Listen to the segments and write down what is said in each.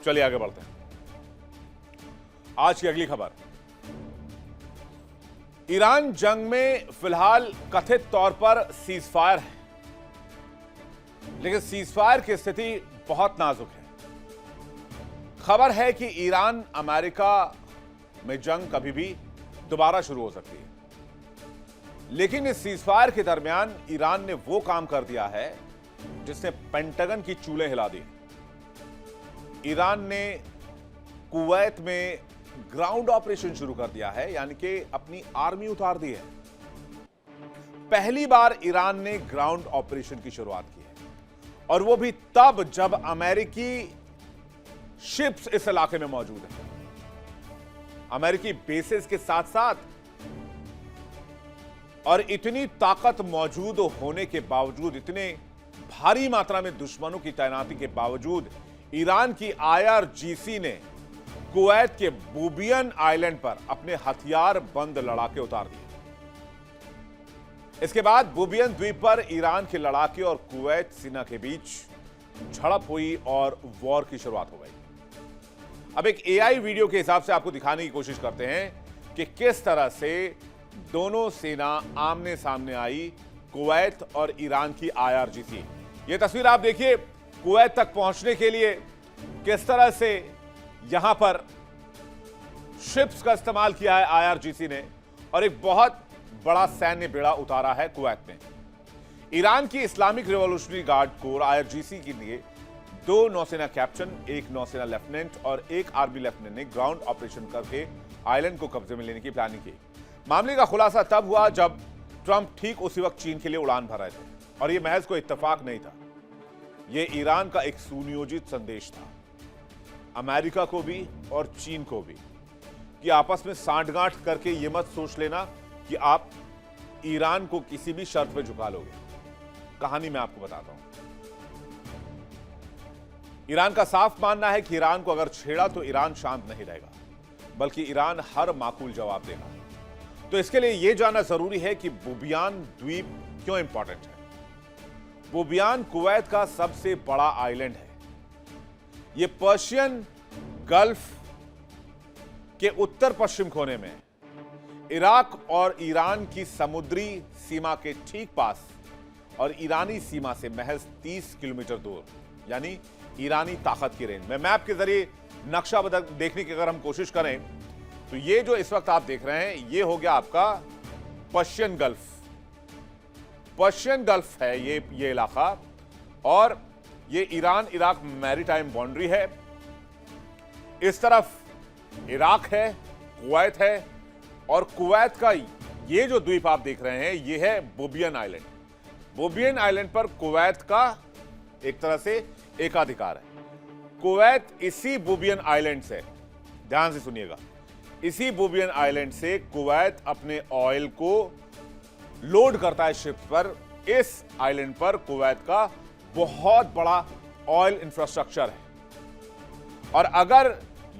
चलिए आगे बढ़ते हैं। आज की अगली खबर, ईरान जंग में फिलहाल कथित तौर पर सीजफायर है, लेकिन सीजफायर की स्थिति बहुत नाजुक है। खबर है कि ईरान अमेरिका में जंग कभी भी दोबारा शुरू हो सकती है, लेकिन इस सीजफायर के दरमियान ईरान ने वो काम कर दिया है जिसने पेंटागन की चूल्हे हिला दी। ईरान ने कुवैत में ग्राउंड ऑपरेशन शुरू कर दिया है, यानी कि अपनी आर्मी उतार दी है। पहली बार ईरान ने ग्राउंड ऑपरेशन की शुरुआत की है, और वो भी तब जब अमेरिकी शिप्स इस इलाके में मौजूद हैं। अमेरिकी बेसेस के साथ साथ और इतनी ताकत मौजूद होने के बावजूद, इतने भारी मात्रा में दुश्मनों की तैनाती के बावजूद, ईरान की आईआरजीसी ने कुवैत के बुबियन आइलैंड पर अपने हथियार बंद लड़ाके उतार दिए। इसके बाद बुबियन द्वीप पर ईरान के लड़ाके और कुवैत सेना के बीच झड़प हुई और वॉर की शुरुआत हो गई। अब एक एआई वीडियो के हिसाब से आपको दिखाने की कोशिश करते हैं कि किस तरह से दोनों सेना आमने सामने आई, कुवैत और ईरान की आईआरजीसी। यह तस्वीर आप देखिए, कुवैत तक पहुंचने के लिए किस तरह से यहां पर शिप्स का इस्तेमाल किया है आईआरजीसी ने, और एक बहुत बड़ा सैन्य बेड़ा उतारा है कुवैत में। ईरान की Islamic revolutionary guard core IRGC के लिए 2 नौसेना कैप्टन, 1 नौसेना लेफ्टिनेंट और 1 आर्मी लेफ्टिनेंट ने ग्राउंड ऑपरेशन करके आइलैंड को कब्जे में लेने की प्लानिंग की। मामले का खुलासा तब हुआ जब ट्रंप ठीक उसी वक्त चीन के लिए उड़ान भर रहे थे, और यह महज कोई इत्तेफाक नहीं था। यह ईरान का एक सुनियोजित संदेश था अमेरिका को भी और चीन को भी, कि आपस में सांठगांठ करके यह मत सोच लेना कि आप ईरान को किसी भी शर्त पे झुका लोगे। कहानी मैं आपको बताता हूं। ईरान का साफ मानना है कि ईरान को अगर छेड़ा तो ईरान शांत नहीं रहेगा, बल्कि ईरान हर माकूल जवाब देगा। तो इसके लिए यह जानना जरूरी है कि बुबियान द्वीप क्यों इंपॉर्टेंट है। बुबियान कुवैत का सबसे बड़ा आइलैंड है। यह पर्शियन गल्फ के उत्तर पश्चिम कोने में, इराक और ईरान की समुद्री सीमा के ठीक पास और ईरानी सीमा से महज 30 किलोमीटर दूर, यानी ईरानी ताकत की रेंज में। मैप के जरिए नक्शा देखने की अगर हम कोशिश करें तो ये जो इस वक्त आप देख रहे हैं, ये हो गया आपका पर्शियन गल्फ। पर्शियन गल्फ है ये इलाका, और ये ईरान इराक मैरीटाइम बाउंड्री है। इस तरफ इराक है, कुवैत है, और कुवैत का ये जो द्वीप आप देख रहे हैं, ये है बुबियन आइलैंड। बुबियन आइलैंड पर कुवैत का एक तरह से एकाधिकार है। कुवैत इसी बुबियन आइलैंड से, ध्यान से सुनिएगा, इसी बुबियन आइलैंड से कुवैत अपने ऑयल को लोड करता है शिप्स पर। इस आइलैंड पर कुवैत का बहुत बड़ा ऑयल इंफ्रास्ट्रक्चर है, और अगर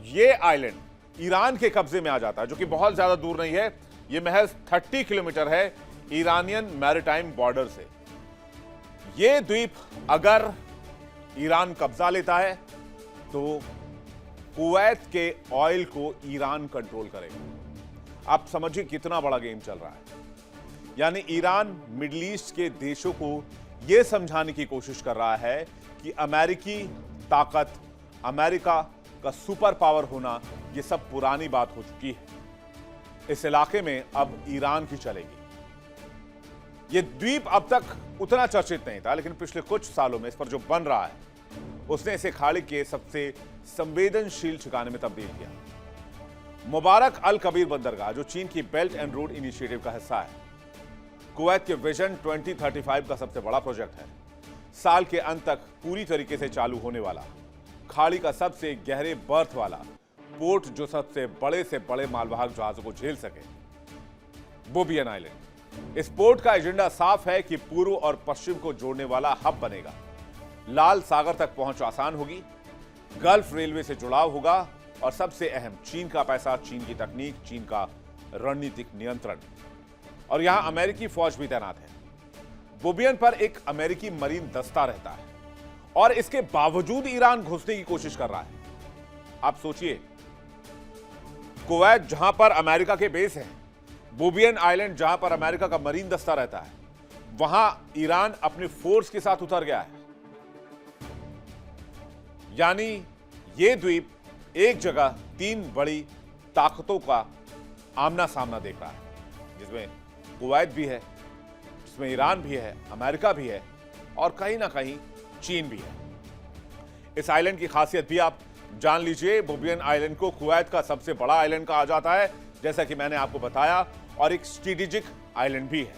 ये आइलैंड ईरान के कब्जे में आ जाता है, जो कि बहुत ज्यादा दूर नहीं है, ये महज 30 किलोमीटर है ईरानियन मैरीटाइम बॉर्डर से। ये द्वीप अगर ईरान कब्जा लेता है तो कुवैत के ऑयल को ईरान कंट्रोल करेगा। आप समझिए कितना बड़ा गेम चल रहा है। यानी ईरान मिडिल ईस्ट के देशों को यह समझाने की कोशिश कर रहा है कि अमेरिकी ताकत, अमेरिका का सुपर पावर होना, यह सब पुरानी बात हो चुकी है। इस इलाके में अब ईरान की चलेगी। यह द्वीप अब तक उतना चर्चित नहीं था, लेकिन पिछले कुछ सालों में इस पर जो बन रहा है, उसने इसे खाड़ी के सबसे संवेदनशील ठिकाने में तब्दील किया। मुबारक अल कबीर बंदरगाह, जो चीन की बेल्ट एंड रोड इनिशिएटिव का हिस्सा है, कुवैत के विजन 2035 का सबसे बड़ा प्रोजेक्ट है। साल के अंत तक पूरी तरीके से चालू होने वाला, खाड़ी का सबसे गहरे बर्थ वाला पोर्ट, जो सबसे बड़े मालवाहक जहाजों को झेल सके, बुबियन आइलैंड। इस पोर्ट का एजेंडा साफ है कि पूर्व और पश्चिम को जोड़ने वाला हब बनेगा। लाल सागर तक पहुंच आसान होगी, गल्फ रेलवे से जुड़ाव होगा, और सबसे अहम, चीन का पैसा, चीन की तकनीक, चीन का रणनीतिक नियंत्रण, और यहां अमेरिकी फौज भी तैनात है। बुबियन पर एक अमेरिकी मरीन दस्ता रहता है, और इसके बावजूद ईरान घुसने की कोशिश कर रहा है। आप सोचिए, कुवैत जहां पर अमेरिका के बेस है, बोबियन आइलैंड जहां पर अमेरिका का मरीन दस्ता रहता है, वहां ईरान अपनी फोर्स के साथ उतर गया है। यानी यह द्वीप एक जगह तीन बड़ी ताकतों का आमना सामना देख रहा है, जिसमें कुवैत भी है, जिसमें ईरान भी है, अमेरिका भी है और कहीं ना कहीं चीन भी है। इस आइलैंड की खासियत भी आप जान लीजिए। बोबियन आइलैंड को कुवैत का सबसे बड़ा आइलैंड कहा जाता है, जैसा कि मैंने आपको बताया, और एक स्ट्रेटेजिक आइलैंड भी है।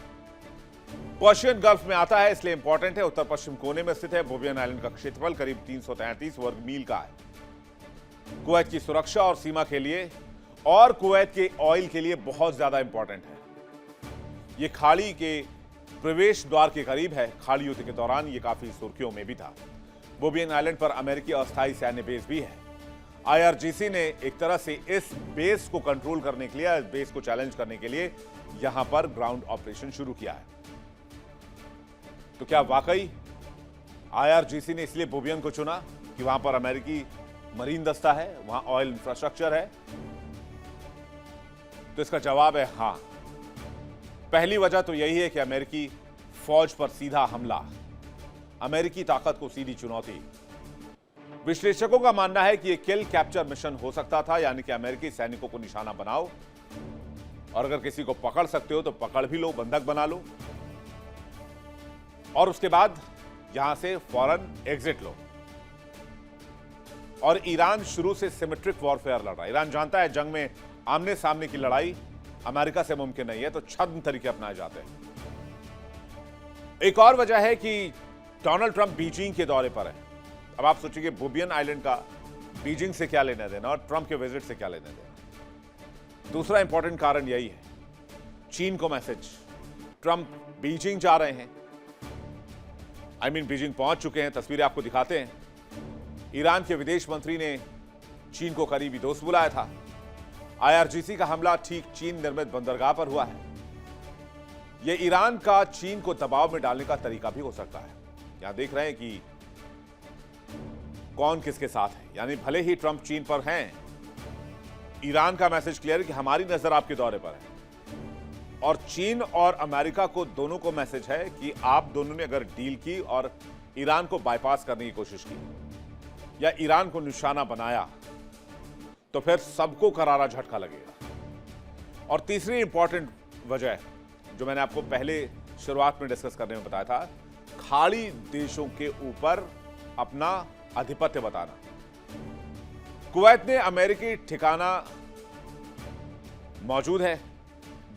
पर्शियन गल्फ में आता है, इसलिए इंपॉर्टेंट है। उत्तर पश्चिम कोने में स्थित है। बोबियन आइलैंड का क्षेत्रफल करीब 333 वर्ग मील का है। कुवैत की सुरक्षा और सीमा के लिए और कुवैत के ऑयल के लिए बहुत ज्यादा इंपॉर्टेंट है। यह खाड़ी के प्रवेश द्वार के करीब है। खाड़ी युद्ध के दौरान यह काफी सुर्खियों में भी था। बोबियन आइलैंड पर अमेरिकी अस्थायी सैन्य बेस भी है। आईआरजीसी ने एक तरह से इस बेस को कंट्रोल करने के लिए, इस बेस को चैलेंज करने के लिए यहां पर ग्राउंड ऑपरेशन शुरू किया है। तो क्या वाकई आईआरजीसी ने इसलिए बोबियन को चुना कि वहां पर अमेरिकी मरीन दस्ता है, वहां ऑयल इंफ्रास्ट्रक्चर है? तो इसका जवाब है हां। पहली वजह तो यही है कि अमेरिकी फौज पर सीधा हमला, अमेरिकी ताकत को सीधी चुनौती। विश्लेषकों का मानना है कि यह किल कैप्चर मिशन हो सकता था, यानी कि अमेरिकी सैनिकों को निशाना बनाओ और अगर किसी को पकड़ सकते हो तो पकड़ भी लो, बंधक बना लो और उसके बाद यहां से फौरन एग्जिट लो। और ईरान शुरू से सिमेट्रिक वॉरफेयर लड़ रहा है। ईरान जानता है जंग में आमने सामने की लड़ाई अमेरिका से मुमकिन नहीं है, तो छद्म तरीके अपनाए जाते हैं। एक और वजह है कि डोनाल्ड ट्रंप बीजिंग के दौरे पर है। अब आप सोचिए बोबियन आइलैंड का बीजिंग से क्या लेना देना और ट्रंप के विजिट से क्या लेना देना। दूसरा इंपॉर्टेंट कारण यही है, चीन को मैसेज। ट्रंप बीजिंग जा रहे हैं, बीजिंग पहुंच चुके हैं, तस्वीरें आपको दिखाते हैं। ईरान के विदेश मंत्री ने चीन को करीबी दोस्त बुलाया था। आईआरजीसी का हमला ठीक चीन निर्मित बंदरगाह पर हुआ है। यह ईरान का चीन को दबाव में डालने का तरीका भी हो सकता है। यहां देख रहे हैं कि कौन किसके साथ है। यानी भले ही ट्रंप चीन पर हैं, ईरान का मैसेज क्लियर है कि हमारी नजर आपके दौरे पर है। और चीन और अमेरिका को दोनों को मैसेज है कि आप दोनों ने अगर डील की और ईरान को बाईपास करने की कोशिश की या ईरान को निशाना बनाया तो फिर सबको करारा झटका लगेगा। और तीसरी इंपॉर्टेंट वजह जो मैंने आपको पहले शुरुआत में डिस्कस करने में बताया था, खाड़ी देशों के ऊपर अपना आधिपत्य बताना। कुवैत में अमेरिकी ठिकाना मौजूद है।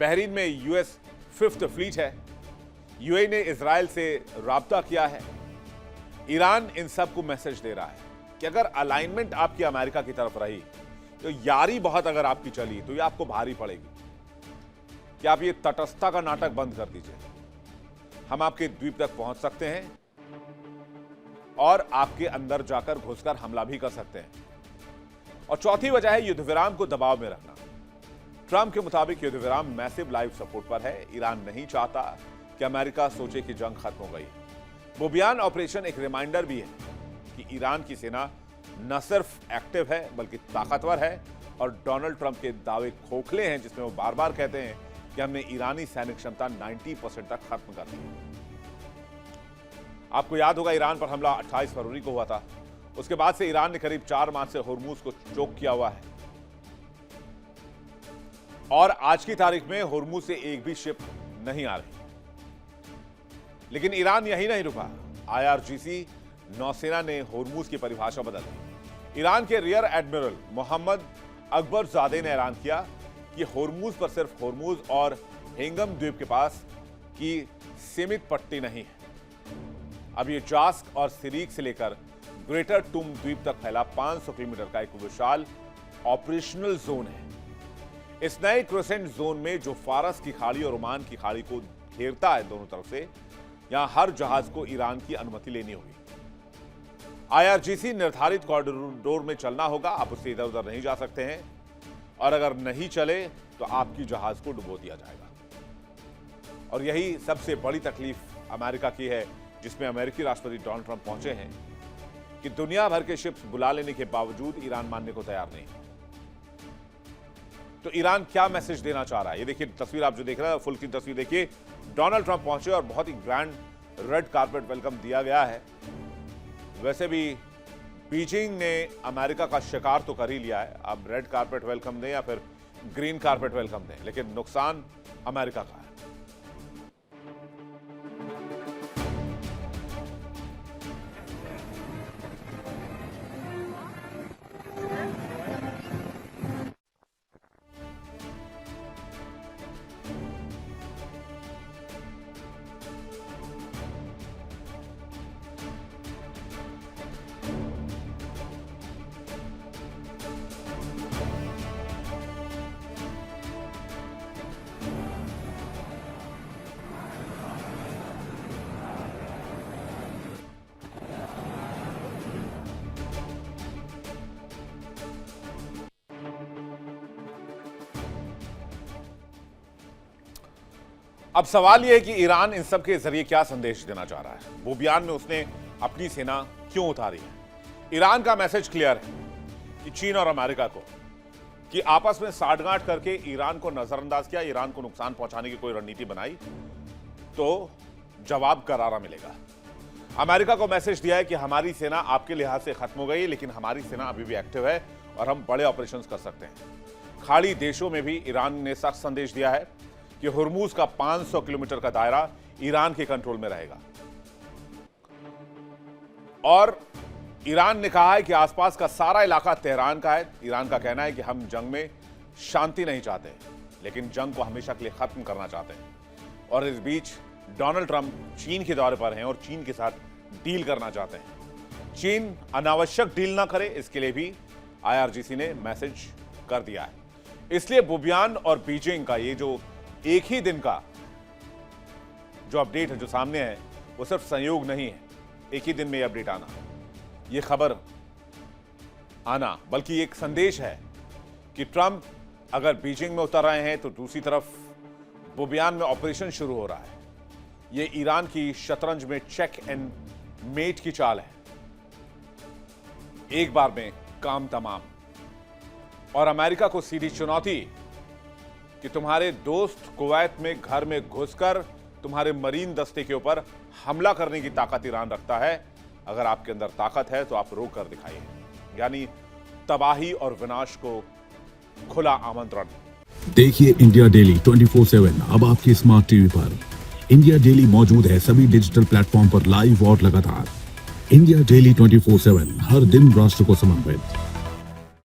बहरीन में यूएस 5th फ्लीट है। यूएई ने इजराइल से राब्ता किया है। ईरान इन सब को मैसेज दे रहा है कि अगर अलाइनमेंट आपकी अमेरिका की तरफ रही, तो यारी बहुत अगर आपकी चली तो ये आपको भारी पड़ेगी कि आप ये तटस्थता का नाटक बंद कर दीजिए। हम आपके द्वीप तक पहुंच सकते हैं और आपके अंदर जाकर घुसकर हमला भी कर सकते हैं। और चौथी वजह है युद्ध विराम को दबाव में रखना। ट्रंप के मुताबिक युद्ध विराम मैसिव लाइव सपोर्ट पर है। ईरान नहीं चाहता कि अमेरिका सोचे कि जंग खत्म हो गई। बोबियन ऑपरेशन एक रिमाइंडर भी है कि ईरान की सेना न सिर्फ एक्टिव है बल्कि ताकतवर है। और डोनाल्ड ट्रंप के दावे खोखले हैं, जिसमें वो बार बार कहते हैं कि हमने ईरानी सैनिक क्षमता 90% तक खत्म कर दी है। आपको याद होगा ईरान पर हमला 28 फरवरी को हुआ था। उसके बाद से ईरान ने करीब 4 माह से होर्मुज को चोक किया हुआ है और आज की तारीख में होर्मुज से एक भी शिप नहीं आ रही। लेकिन ईरान यही नहीं रुका। आईआरजीसी नौसेना ने होर्मुज की परिभाषा बदल दी। ईरान के रियर एडमिरल मोहम्मद अकबरजादे ने ऐलान किया कि होर्मुज पर सिर्फ होर्मुज और हेंगम द्वीप के पास की सीमित पट्टी नहीं है। अब ये जास्क और सिरीक से लेकर ग्रेटर टुम द्वीप तक फैला 500 किलोमीटर का एक विशाल ऑपरेशनल जोन है। इस नए क्रोसेंट जोन में जो फारस की खाड़ी और ओमान की खाड़ी को घेरता है दोनों तरफ से, यहां हर जहाज को ईरान की अनुमति लेनी होगी। आईआरजीसी निर्धारित कॉरिडोर में चलना होगा। आप उससे इधर उधर नहीं जा सकते हैं और अगर नहीं चले तो आपकी जहाज को डुबो दिया जाएगा। और यही सबसे बड़ी तकलीफ अमेरिका की है, जिसमें अमेरिकी राष्ट्रपति डोनाल्ड ट्रंप पहुंचे हैं कि दुनिया भर के शिप्स बुला लेने के बावजूद ईरान मानने को तैयार नहीं। तो ईरान क्या मैसेज देना चाह रहा है? ये देखिए तस्वीर आप जो देख रहे हैं, फुल की तस्वीर देखिए। डोनाल्ड ट्रंप पहुंचे और बहुत ही ग्रैंड रेड कारपेट वेलकम दिया गया है। वैसे भी बीजिंग ने अमेरिका का शिकार तो कर ही लिया है, अब रेड कारपेट वेलकम दें या फिर ग्रीन कारपेट वेलकम दें, लेकिन नुकसान अमेरिका का है। अब सवाल यह है कि ईरान इन सब के जरिए क्या संदेश देना चाह रहा है। वो बयान में उसने अपनी सेना क्यों उतारी है? ईरान का मैसेज क्लियर है कि चीन और अमेरिका को कि आपस में साठगांठ करके ईरान को नजरअंदाज किया, ईरान को नुकसान पहुंचाने की कोई रणनीति बनाई तो जवाब करारा मिलेगा। अमेरिका को मैसेज दिया है कि हमारी सेना आपके लिहाज से खत्म हो गई, लेकिन हमारी सेना अभी भी एक्टिव है और हम बड़े ऑपरेशंस कर सकते हैं। खाड़ी देशों में भी ईरान ने सख्त संदेश दिया है कि हुर्मुज का 500 किलोमीटर का दायरा ईरान के कंट्रोल में रहेगा और ईरान ने कहा है कि आसपास का सारा इलाका तेहरान का है। ईरान का कहना है कि हम जंग में शांति नहीं चाहते, लेकिन जंग को हमेशा के लिए खत्म करना चाहते हैं। और इस बीच डोनाल्ड ट्रंप चीन के दौरे पर हैं और चीन के साथ डील करना चाहते हैं। चीन अनावश्यक डील ना करे, इसके लिए भी IRGC ने मैसेज कर दिया है। इसलिए बुबियान और बीजिंग का ये जो एक ही दिन का जो अपडेट है जो सामने है, वो सिर्फ संयोग नहीं है एक ही दिन में ये अपडेट आना, ये खबर आना, बल्कि एक संदेश है कि ट्रंप अगर बीजिंग में उतर रहे हैं तो दूसरी तरफ बुबियान में ऑपरेशन शुरू हो रहा है। ये ईरान की शतरंज में चेक एंड मेट की चाल है, एक बार में काम तमाम। और अमेरिका को सीधी चुनौती कि तुम्हारे दोस्त कुवैत में घर में घुसकर तुम्हारे मरीन दस्ते के ऊपर हमला करने की ताकत ईरान रखता है। अगर आपके अंदर ताकत है तो आप रोक कर दिखाइए, यानी तबाही और विनाश को खुला आमंत्रण। देखिए इंडिया डेली 24/7 अब आपके स्मार्ट टीवी पर। इंडिया डेली मौजूद है सभी डिजिटल प्लेटफॉर्म पर लाइव और लगातार। इंडिया डेली 24/7 हर दिन राष्ट्र को समर्पित।